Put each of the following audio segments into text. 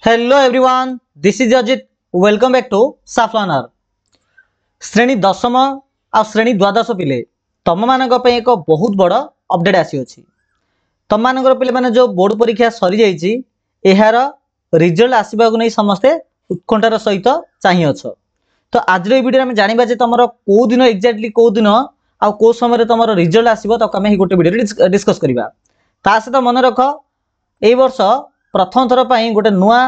Hello everyone, this is Ajit. Welcome back to साफ्लानर। श्रेणी दशम आ श्रेणी द्वादश पिले तुम मान एक बहुत बड़ अपडेट आसी तुम मान पे मैंने जो बोर्ड परीक्षा सरी जाइए यार रिजल्ट आसवा को नहीं समस्ते उत्कंठार सहित चाहिए अछ। तो आज वीडियो आम जाना तुम कौ दिन एक्जाक्टली कौ दिन आ कौ समय तुम रिजल्ट आसो आम गोटे वीडियो डिस्कस करवा। ता सहित मन रख ए वर्ष प्रथम थर पर गोटे नुआ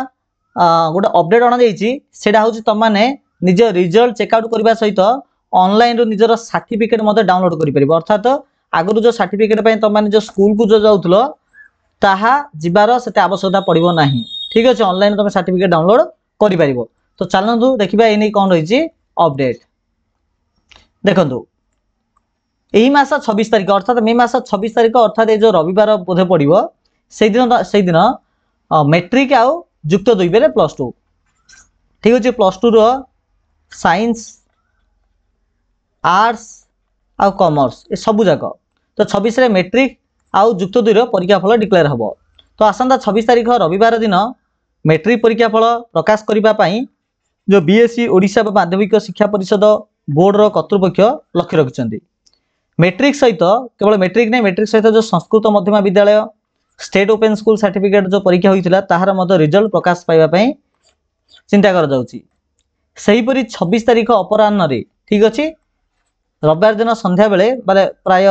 गोटे अपडेट अणा हूँ तुम मैंने निज रिजल्ट चेकआउट करने सहित ऑनलाइन निजर सर्टिफिकेट डाउनलोड कर अर्थात आगुरी जो सर्टिफिकेट तुम मैंने जो स्कूल को जो जाऊल ताहा जीवार से आवश्यकता पड़ो ना। ठीक अच्छे, ऑनलाइन तुम सर्टिफिकेट डाउनलोड कर। तो चलतु देखा ये कौन रही अपडेट। देखु यही मास 26 तारिख अर्थात मे मास 26 तारिख अर्थात ये जो रविवार बोधे पड़ो से दिन मेट्रिक आउ जुक्त 2 बेले +2। ठीक अच्छे, +2 रो साइंस आर्ट्स आउ कॉमर्स ये सब जाक तो 26 रे मेट्रिक आउ जुक्त 2 रो परीक्षा फल डिक्लेयर हम। तो आसंता 26 तारिख रविवार दिन मेट्रिक परीक्षा फल प्रकाश करने जो बीएससी ओडिशा माध्यमिक शिक्षा परिषद बोर्ड रो कर्तृपक्ष लक्ष्य रखिंट। मेट्रिक सहित केवल मेट्रिक नहीं, मेट्रिक सहित जो संस्कृत मध्यमा विद्यालय स्टेट ओपन स्कूल सर्टिफिकेट जो परीक्षा होता ताहार रिजल्ट प्रकाश पाइबापी चिंता कर 26 तारिख अपराह्न। ठीक अच्छे, रविवार दिन संध्या बेले प्राय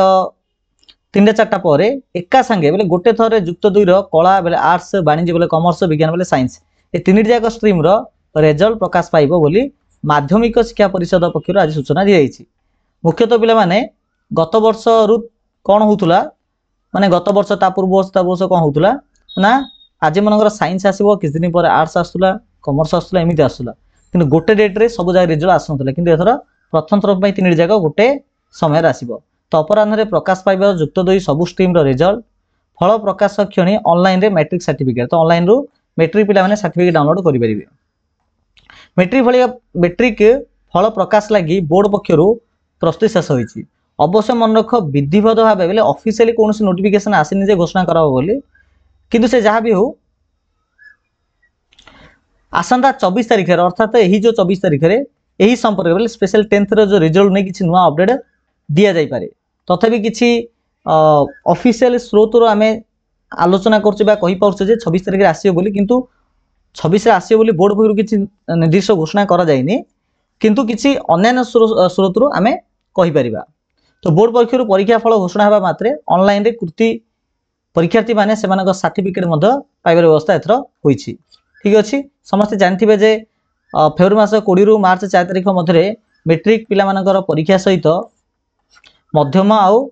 3-4टा पर एका सांगे बोले गोटे थर जुक्त 2 रो कला बेले आर्ट्स वाणिज्य बोले कॉमर्स विज्ञान बोले साइंस ये 3टी जाक स्ट्रीम रो रिजल्ट प्रकाश पाइबो बोली माध्यमिक शिक्षा परिषद पक्षर आज सूचना दी जाइए। मुख्यतः पिला माने गत वर्ष रु कौन होतुला माने गत वर्ष ता पूर्व वर्ष कौन होतुला ना आज मनकर साइंस आसो किछ दिन पर आर्ट्स आसुला कॉमर्स आसुला एमती आसुला किंतु गोटे डेट रे सब जगह रिजल्ट आसुनथला किंतु एथर प्रथम थर पई 3टी जाक गोटे समय आसीबो। तो अपराह्न प्रकाश पाइबा जुक्त 2 सब स्ट्रीम रो रिजल्ट फल प्रकाश क्षणी ऑनलाइन रे मैट्रिक सर्टिफिकेट तो ऑनलाइन रु मैट्रिक पिला माने सर्टिफिकेट डाउनलोड करि परिबे। मैट्रिक फल प्रकाश लगी बोर्ड पक्षर प्रस्तुति शेष होईची। अवश्य मन रख विधिवत भाव बोले ऑफिशियली कौन नोटिफिकेशन आसनी जे घोषणा करा बोली किंतु से जहाँ भी हो आसंता 24 तारिख अर्थात यही जो 24 तारिख यही संपर्क बोले स्पेशल 10th जो रिजल्ट नहीं किसी नुआ अपडेट दि जाई पारे। तथापि किसी ऑफिशियल स्रोत आम आलोचना कर 26 तारिख आसो बोली किंतु 26 आसो बोली बोर्ड पक्ष किसी निर्दिष्ट घोषणा करा जाइनी किंतु किसी अन्य स्रोत आम कहीपर। तो बोर्ड पक्षर परीक्षा फल घोषणा होगा मात्रे ऑनलाइन रे कृति परीक्षार्थी माने सेमानक सर्टिफिकेट पाइबार व्यवस्था एथर होईची। ठीक अच्छे, समस्ते जानते जे फेब्रुआरी मास 20 रु मार्च 4 तारिख मध्य मेट्रिक पिला मानकर परीक्षा सहित मध्यम आउ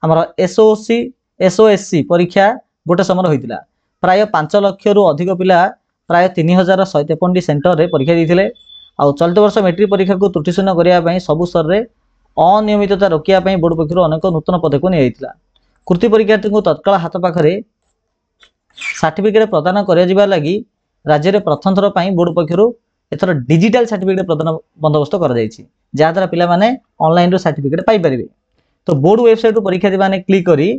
आमर एसओएससी परीक्षा गोटे समय होता प्राय 5 लाख रु अधिक पिला प्राय 3153 सेंटर रे परीक्षा देते। आउ चलित वर्ष मेट्रिक परीक्षा को त्रुटिशून्य करने सबु स्तर में अनियमितता रोकने बोर्ड पक्षर अनेक नूतन पदक्षेप निया। कृति परीक्षार्थी को तत्काल हाथ पाखे सर्टिफिकेट प्रदान कर लगी राज्य में प्रथम थर पर बोर्ड पक्षर एथर डिजिटल सर्टिफिकेट प्रदान बंदोबस्त कराद्वारा पिलाने ऑनलाइन सर्टिफिकेट पाइपर। तो बोर्ड वेबसाइट रु परीक्षार्थी मैंने क्लिक करी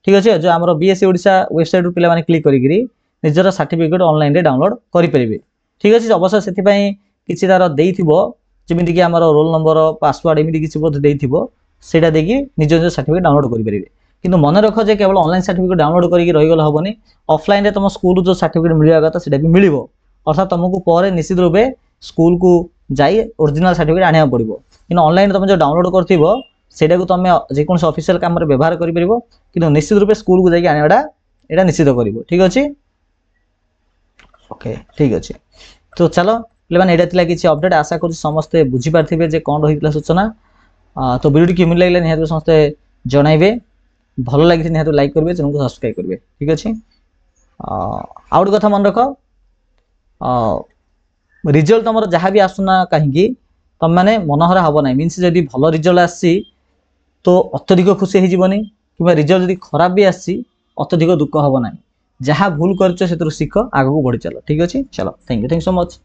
ठीक अच्छे जो आम बीएससी ओडिशा वेबसाइट रु पिलाने क्लिक करी निजर सर्टिफिकेट ऑनलाइन डाउनलोड करेंगे। ठीक अच्छे, अवश्य से किसी तार देइथिबो जमीन कि आम रोल नंबर पासवर्ड एमती किसी बोधे देखिए निज निज सर्टिफिकेट डाउनलोड करेंगे। किंतु मन रख जे केवल ऑनलाइन सर्टिफिकेट डाउनलोड करके रहीगला हेनी ऑफलाइन तुम स्कूल जो सर्टिफिकेट मिलवा कथा से भी मिल अर्थात तुमको पर निश्चित रूपे स्कूल को जाई ओरिजिनल सर्टिफिकेट आने पड़ो कि ऑनलाइन तुम जो डाउनलोड कर तुम जेको ऑफिशियल काम व्यवहार कर निश्चित रूपे स्कूल को जाके आने यहाँ निश्चित कर। ठीक अच्छे, ओके ठीक अच्छे। तो चलो पे यहाँ किसी अपडेट आशा कर समस्ते बुझीपारे जे कौन रही सूचना। तो वीडियो केमी लगे निहत समस्ते जनइबे भल लगी निहत लाइक करेंगे चैनल को सब्सक्राइब करेंगे। ठीक अच्छे, आउ गोटे कथा मन रख रिजल्ट तुम जहाँ भी आसुना कहीं तुम मैंने मनहरा हम ना मीनस जदि भल रिजल्ट आसी तो अत्यधिक खुशी होनी कि रिजल्ट जब खराब भी आसी अत्यधिक दुख हम ना। जहाँ भूल कर शिख आग को बढ़ी चलो। ठीक अच्छे, चलो थैंक यू सो मच।